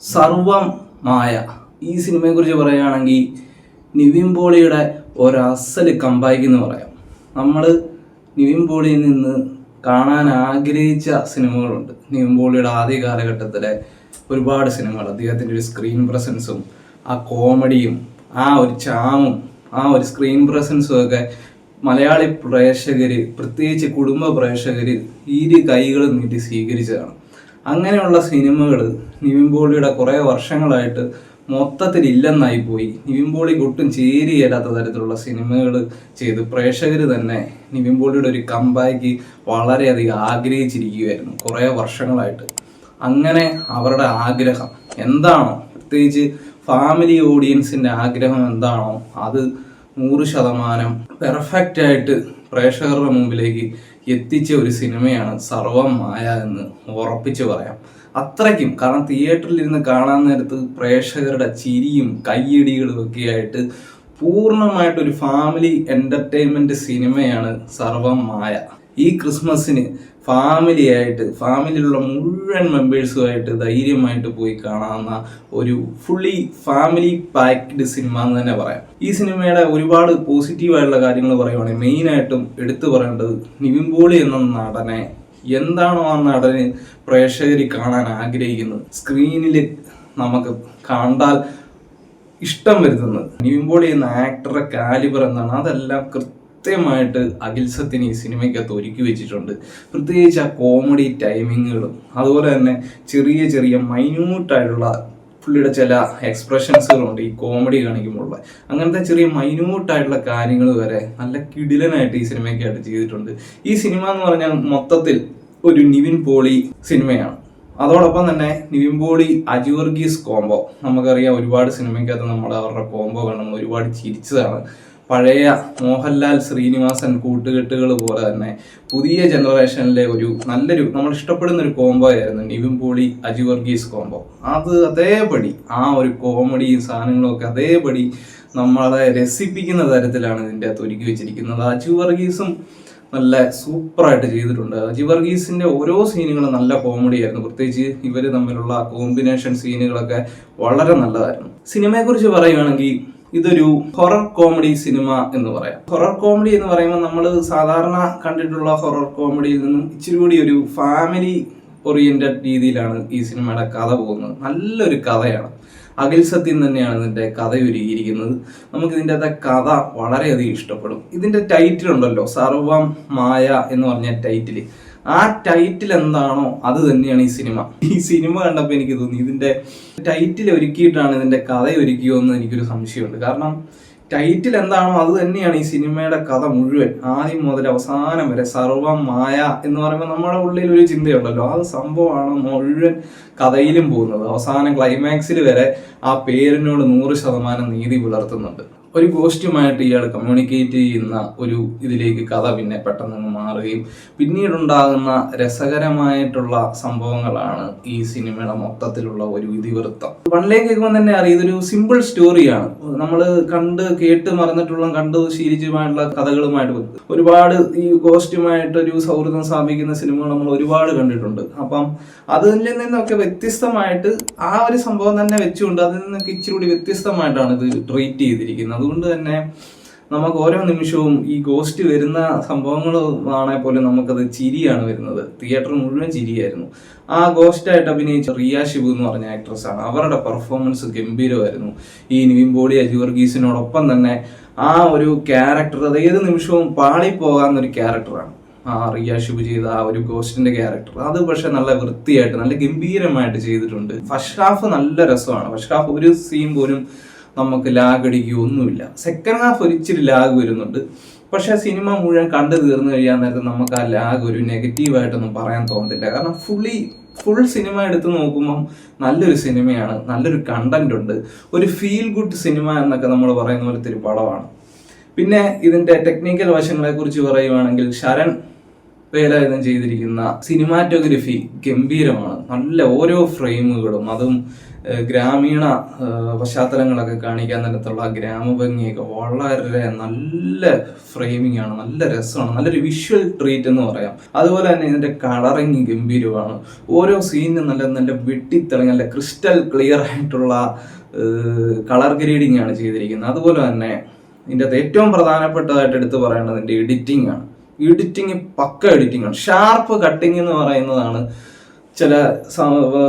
സർവം മായ ഈ സിനിമയെക്കുറിച്ച് പറയുകയാണെങ്കിൽ നിവിൻ പോളിയുടെ ഒരസല് കമ്പാക്ക് എന്ന് പറയാം. നമ്മൾ നിവിൻ പോളിയിൽ നിന്ന് കാണാൻ ആഗ്രഹിച്ച സിനിമകളുണ്ട്. നിവിൻ പോളിയുടെ ആദ്യ കാലഘട്ടത്തിലെ ഒരുപാട് സിനിമകൾ, അദ്ദേഹത്തിൻ്റെ ഒരു സ്ക്രീൻ പ്രസൻസും ആ കോമഡിയും ആ ഒരു ചാമും ആ ഒരു സ്ക്രീൻ പ്രസൻസും ഒക്കെ മലയാളി പ്രേക്ഷകർ, പ്രത്യേകിച്ച് കുടുംബ പ്രേക്ഷകർ ഇരു കൈകളും നീട്ടി സ്വീകരിച്ചതാണ്. അങ്ങനെയുള്ള സിനിമകൾ നിവിൻ പോളിയുടെ കുറേ വർഷങ്ങളായിട്ട് മൊത്തത്തിൽ ഇല്ലെന്നായി പോയി. നിവിൻ പോളിക്ക് ഒട്ടും ചേരിയേരാത്ത തരത്തിലുള്ള സിനിമകൾ ചെയ്ത് പ്രേക്ഷകർ തന്നെ നിവിൻ പോളിയുടെ ഒരു കമ്പാക്ക് വളരെയധികം ആഗ്രഹിച്ചിരിക്കുകയായിരുന്നു കുറേ വർഷങ്ങളായിട്ട്. അങ്ങനെ അവരുടെ ആഗ്രഹം എന്താണോ, പ്രത്യേകിച്ച് ഫാമിലി ഓഡിയൻസിൻ്റെ ആഗ്രഹം എന്താണോ അത് 100% പെർഫെക്റ്റ് ആയിട്ട് പ്രേക്ഷകരുടെ മുമ്പിലേക്ക് എത്തിച്ച ഒരു സിനിമയാണ് സർവം മായ എന്ന് ഉറപ്പിച്ച് പറയാം. അത്രയ്ക്കും, കാരണം തിയേറ്ററിൽ ഇരുന്ന് കാണാൻ നേരത്ത് പ്രേക്ഷകരുടെ ചിരിയും കയ്യടികളും ഒക്കെ ആയിട്ട് പൂർണ്ണമായിട്ടൊരു ഫാമിലി എൻ്റർടൈൻമെൻറ്റ് സിനിമയാണ് സർവം മായ. ഈ ക്രിസ്മസിന് ഫാമിലിയിലുള്ള മുഴുവൻ മെമ്പേഴ്സുമായിട്ട് ധൈര്യമായിട്ട് പോയി കാണാവുന്ന ഒരു ഫുള്ളി ഫാമിലി പാക്ഡ് സിനിമ എന്ന് തന്നെ പറയാം. ഈ സിനിമയുടെ ഒരുപാട് പോസിറ്റീവായിട്ടുള്ള കാര്യങ്ങൾ പറയുവാണെങ്കിൽ മെയിനായിട്ടും എടുത്തു പറയേണ്ടത് നിവിൻ പോളി എന്ന നടനെ, എന്താണോ ആ നടന് പ്രേക്ഷകർ കാണാൻ ആഗ്രഹിക്കുന്നത്, സ്ക്രീനിൽ നമുക്ക് കണ്ടാൽ ഇഷ്ടം വരുത്തുന്നത്, നിവിൻ പോളി എന്ന ആക്ടറുടെ കാലിബർ എന്താണ്, അതെല്ലാം കൃത്യമായിട്ട് അഖിൽ സത്യൻ ഈ സിനിമയ്ക്കകത്ത് ഒരുക്കി വെച്ചിട്ടുണ്ട്. പ്രത്യേകിച്ച് ആ കോമഡി ടൈമിങ്ങുകളും അതുപോലെ തന്നെ ചെറിയ ചെറിയ മൈന്യൂട്ടായിട്ടുള്ള പുള്ളിയുടെ ചില എക്സ്പ്രഷൻസുകളുണ്ട് ഈ കോമഡി കാണിക്കുമ്പോഴുള്ള. അങ്ങനത്തെ ചെറിയ മൈന്യൂട്ടായിട്ടുള്ള കാര്യങ്ങൾ വരെ നല്ല കിടിലനായിട്ട് ഈ സിനിമയ്ക്കായിട്ട് ചെയ്തിട്ടുണ്ട്. ഈ സിനിമ എന്ന് പറഞ്ഞാൽ മൊത്തത്തിൽ ഒരു നിവിൻ പോളി സിനിമയാണ്. അതോടൊപ്പം തന്നെ നിവിൻ പോളി അജു വർഗീസ് കോംബോ, നമുക്കറിയാം ഒരുപാട് സിനിമയ്ക്കകത്ത് നമ്മൾ അവരുടെ കോംബോ നമ്മൾ ഒരുപാട് ചിരിച്ചതാണ്. പഴയ മോഹൻലാൽ ശ്രീനിവാസൻ കൂട്ടുകെട്ടുകൾ പോലെ തന്നെ പുതിയ ജനറേഷനിലെ ഒരു നല്ലൊരു നമ്മൾ ഇഷ്ടപ്പെടുന്ന ഒരു കോംബോ ആയിരുന്നു നിവിൻ പോളി അജു വർഗീസ് കോംബോ. അത് അതേപടി ആ ഒരു കോമഡിയും സാധനങ്ങളും ഒക്കെ അതേപടി നമ്മളെ രസിപ്പിക്കുന്ന തരത്തിലാണ് ഇതിൻ്റെ അകത്ത് ഒരുക്കി വെച്ചിരിക്കുന്നത്. അജു വർഗീസും നല്ല സൂപ്പറായിട്ട് ചെയ്തിട്ടുണ്ട്. അജു വർഗീസിന്റെ ഓരോ സീനുകളും നല്ല കോമഡി ആയിരുന്നു. പ്രത്യേകിച്ച് ഇവർ തമ്മിലുള്ള കോമ്പിനേഷൻ സീനുകളൊക്കെ വളരെ നല്ലതായിരുന്നു. സിനിമയെക്കുറിച്ച് പറയുകയാണെങ്കിൽ ഇതൊരു ഹൊറർ കോമഡി സിനിമ എന്ന് പറയാം. ഹൊറർ കോമഡി എന്ന് പറയുമ്പോൾ നമ്മൾ സാധാരണ കണ്ടിട്ടുള്ള ഹൊറർ കോമഡിയിൽ നിന്നും ഇച്ചിരി കൂടി ഒരു ഫാമിലി ഓറിയന്റഡ് രീതിയിലാണ് ഈ സിനിമയുടെ കഥ പോകുന്നത്. നല്ലൊരു കഥയാണ്. അഖിൽ സത്യൻ തന്നെയാണ് ഇതിൻ്റെ കഥ ഒരുക്കിയിരിക്കുന്നത്. നമുക്കിതിൻ്റെ കഥ വളരെയധികം ഇഷ്ടപ്പെടും. ഇതിൻ്റെ ടൈറ്റിൽ ഉണ്ടല്ലോ, സർവം മായ എന്ന് പറഞ്ഞ ടൈറ്റിൽ, ആ ടൈറ്റിൽ എന്താണോ അത് തന്നെയാണ് ഈ സിനിമ. ഈ സിനിമ കണ്ടപ്പോൾ എനിക്ക് തോന്നി ഇതിൻ്റെ ടൈറ്റിൽ ഒരുക്കിയിട്ടാണ് ഇതിൻ്റെ കഥ ഒരുക്കിയോ എന്ന് എനിക്കൊരു സംശയമുണ്ട്. കാരണം ടൈറ്റിൽ എന്താണോ അത് തന്നെയാണ് ഈ സിനിമയുടെ കഥ മുഴുവൻ, ആദ്യം മുതൽ അവസാനം വരെ. സർവം മായ എന്ന് പറയുമ്പോൾ നമ്മുടെ ഉള്ളിൽ ഒരു ചിന്തയുണ്ടല്ലോ, അത് സംഭവമാണ് മുഴുവൻ കഥയിലും പോകുന്നത്. അവസാനം ക്ലൈമാക്സിൽ വരെ ആ പേരിനോട് 100% നീതി പുലർത്തുന്നുണ്ട്. ഒരു ഗോസ്റ്റുമായിട്ട് ഇയാൾ കമ്മ്യൂണിക്കേറ്റ് ചെയ്യുന്ന ഒരു ഇതിലേക്ക് കഥ പിന്നെ പെട്ടെന്ന് മാറുകയും പിന്നീടുണ്ടാകുന്ന രസകരമായിട്ടുള്ള സംഭവങ്ങളാണ് ഈ സിനിമയുടെ മൊത്തത്തിലുള്ള ഒരു ഇതിവൃത്തം. വണ്ണിലേക്ക് കേൾക്കുമ്പോൾ തന്നെ അറിയാം ഇതൊരു സിമ്പിൾ സ്റ്റോറിയാണ്. നമ്മൾ കേട്ട് മറന്നിട്ടുള്ള കണ്ട് ശീലിച്ചുമായിട്ടുള്ള കഥകളുമായിട്ട് ഒരുപാട് ഈ ഗോസ്റ്റുമായിട്ടൊരു സൗഹൃദം സ്ഥാപിക്കുന്ന സിനിമകൾ നമ്മൾ ഒരുപാട് കണ്ടിട്ടുണ്ട്. അപ്പം അതിൽ നിന്നൊക്കെ വ്യത്യസ്തമായിട്ട് ആ ഒരു സംഭവം തന്നെ വെച്ചുകൊണ്ട് അതിൽ നിന്നൊക്കെ ഇച്ചിരി കൂടി വ്യത്യസ്തമായിട്ടാണ് ഇത് ട്രീറ്റ് ചെയ്തിരിക്കുന്നത്. അതുകൊണ്ട് തന്നെ നമുക്ക് ഓരോ നിമിഷവും ഈ ഗോസ്റ്റ് വരുന്ന സംഭവങ്ങൾ ആണെങ്കിൽ പോലും നമുക്കത് ചിരിയാണ് വരുന്നത്. തിയേറ്റർ മുഴുവൻ ചിരിയായിരുന്നു. ആ ഗോസ്റ്റായിട്ട് അഭിനയിച്ച റിയ ഷിബു എന്ന് പറഞ്ഞ ആക്ട്രസ്സാണ്. അവരുടെ പെർഫോമൻസ് ഗംഭീരമായിരുന്നു. ഈ നിവിൻ പോളി അജു വർഗീസിനോടൊപ്പം തന്നെ ആ ഒരു ക്യാരക്ടർ അത് ഏത് നിമിഷവും പാളിപ്പോകാവുന്നൊരു ക്യാരക്ടറാണ് ആ റിയ ഷിബു ചെയ്ത ആ ഒരു ഗോസ്റ്റിന്റെ ക്യാരക്ടർ. അത് പക്ഷെ നല്ല വൃത്തിയായിട്ട് നല്ല ഗംഭീരമായിട്ട് ചെയ്തിട്ടുണ്ട്. ഫസ്റ്റ് ഹാഫ് നല്ല രസമാണ്. ഫസ്റ്റ് ഹാഫ് ഒരു സീൻ പോലും നമുക്ക് ലാഗ് അടിക്കുകയൊന്നുമില്ല. സെക്കൻഡ് ഹാഫ് ഒരിച്ചിരി ലാഗ് വരുന്നുണ്ട്. പക്ഷെ സിനിമ മുഴുവൻ കണ്ടു തീർന്നു കഴിയാൻ നേരത്തെ നമുക്ക് ആ ലാഗ് ഒരു നെഗറ്റീവായിട്ടൊന്നും പറയാൻ തോന്നുന്നില്ല. കാരണം ഫുൾ സിനിമ എടുത്ത് നോക്കുമ്പം നല്ലൊരു സിനിമയാണ്, നല്ലൊരു കണ്ടന്റ് ഉണ്ട്, ഒരു ഫീൽ ഗുഡ് സിനിമ എന്നൊക്കെ നമ്മൾ പറയുന്ന പോലത്തെ ഒരു പടമാണ്. പിന്നെ ഇതിന്റെ ടെക്നിക്കൽ വശങ്ങളെ കുറിച്ച് പറയുവാണെങ്കിൽ ശരൺ വേലായുധൻ ചെയ്തിരിക്കുന്ന സിനിമാറ്റോഗ്രഫി ഗംഭീരമാണ്. നല്ല ഓരോ ഫ്രെയിമുകളും, അതും ഗ്രാമീണ പശ്ചാത്തലങ്ങളൊക്കെ കാണിക്കാൻ തരത്തിലുള്ള ഗ്രാമഭംഗിയൊക്കെ വളരെ നല്ല ഫ്രെയിമിംഗ് ആണ്, നല്ല രസമാണ്, നല്ലൊരു വിഷ്വൽ ട്രീറ്റ് എന്ന് പറയാം. അതുപോലെ തന്നെ ഇതിന്റെ കളറിങ് ഗംഭീരമാണ്. ഓരോ സീനിനും നല്ല നല്ല വെട്ടിത്തിളങ്ങി നല്ല ക്രിസ്റ്റൽ ക്ലിയർ ആയിട്ടുള്ള കളർ ഗ്രേഡിംഗ് ആണ് ചെയ്തിരിക്കുന്നത്. അതുപോലെ തന്നെ ഇതിൻ്റെ അകത്ത് ഏറ്റവും പ്രധാനപ്പെട്ടതായിട്ട് എടുത്ത് പറയേണ്ടത് ഇതിന്റെ എഡിറ്റിംഗ് ആണ്. എഡിറ്റിംഗ് പക്ക എഡിറ്റിംഗ് ആണ്. ഷാർപ്പ് കട്ടിങ് എന്ന് പറയുന്നതാണ് ചില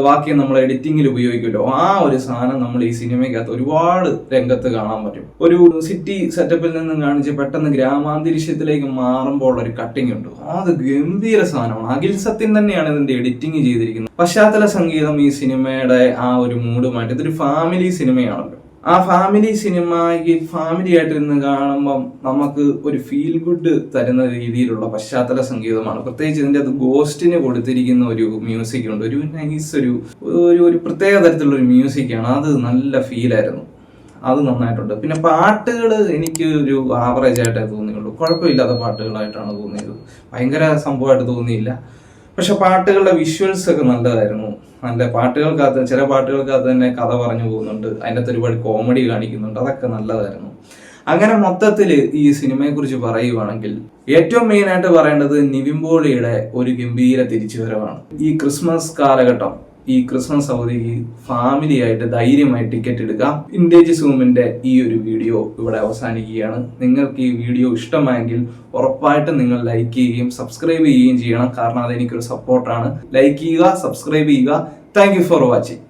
വാക്യം നമ്മൾ എഡിറ്റിങ്ങിൽ ഉപയോഗിക്കുമല്ലോ, ആ ഒരു സാധനം നമ്മൾ ഈ സിനിമയ്ക്കകത്ത് ഒരുപാട് രംഗത്ത് കാണാൻ പറ്റും. ഒരു സിറ്റി സെറ്റപ്പിൽ നിന്നും കാണിച്ച് പെട്ടെന്ന് ഗ്രാമാന്തരീക്ഷത്തിലേക്ക് മാറുമ്പോൾ ഒരു കട്ടിങ് ഉണ്ട്, അത് ഗംഭീര സാധനമാണ്. അഖിൽ സത്യൻ തന്നെയാണ് ഇതിന്റെ എഡിറ്റിംഗ് ചെയ്തിരിക്കുന്നത്. പശ്ചാത്തല സംഗീതം ഈ സിനിമയുടെ ആ ഒരു മൂഡുമായിട്ട്, ഇതൊരു ഫാമിലി സിനിമയാണല്ലോ, ആ ഫാമിലി സിനിമയ്ക്ക് ഫാമിലി ആയിട്ട് ഇരുന്ന് കാണുമ്പം നമുക്ക് ഒരു ഫീൽ ഗുഡ് തരുന്ന രീതിയിലുള്ള പശ്ചാത്തല സംഗീതമാണ്. പ്രത്യേകിച്ച് ഇതിൻ്റെ അത് ഗോസ്റ്റിന് കൊടുത്തിരിക്കുന്ന ഒരു മ്യൂസിക് ഉണ്ട്, ഒരു നൈസ് ഒരു പ്രത്യേക തരത്തിലുള്ള ഒരു മ്യൂസിക്കാണ്. അത് നല്ല ഫീലായിരുന്നു, അത് നന്നായിട്ടുണ്ട്. പിന്നെ പാട്ടുകൾ എനിക്ക് ഒരു ആവറേജ് ആയിട്ടേ തോന്നിയുള്ളൂ, കുഴപ്പമില്ലാത്ത പാട്ടുകളായിട്ടാണ് തോന്നിയത്, ഭയങ്കര സംഭവമായിട്ട് തോന്നിയില്ല. പക്ഷെ പാട്ടുകളുടെ വിഷ്വൽസ് ഒക്കെ നല്ലതായിരുന്നു. നല്ല പാട്ടുകൾക്കകത്ത്, ചില പാട്ടുകൾക്കകത്ത് തന്നെ കഥ പറഞ്ഞു പോകുന്നുണ്ട്, അതിൻ്റെ അകത്ത് ഒരുപാട് കോമഡി കാണിക്കുന്നുണ്ട്, അതൊക്കെ നല്ലതായിരുന്നു. അങ്ങനെ മൊത്തത്തിൽ ഈ സിനിമയെ കുറിച്ച് പറയുവാണെങ്കിൽ ഏറ്റവും മെയിൻ ആയിട്ട് പറയേണ്ടത് നിവിൻ പോളിയുടെ ഒരു ഗംഭീര തിരിച്ചുവരവാണ്. ഈ ക്രിസ്മസ് കാലഘട്ടം, ഈ ക്രിസ്മസ് അവധിക്ക് ഫാമിലി ആയിട്ട് ധൈര്യമായി ടിക്കറ്റ് എടുക്കാം. വിന്റേജ് സൂമിന്റെ ഈ ഒരു വീഡിയോ ഇവിടെ അവസാനിക്കുകയാണ്. നിങ്ങൾക്ക് ഈ വീഡിയോ ഇഷ്ടമായെങ്കിൽ ഉറപ്പായിട്ടും നിങ്ങൾ ലൈക്ക് ചെയ്യുകയും സബ്സ്ക്രൈബ് ചെയ്യുകയും ചെയ്യണം, കാരണം അതെനിക്കൊരു സപ്പോർട്ടാണ്. ലൈക്ക് ചെയ്യുക, സബ്സ്ക്രൈബ് ചെയ്യുക. Thank you for watching.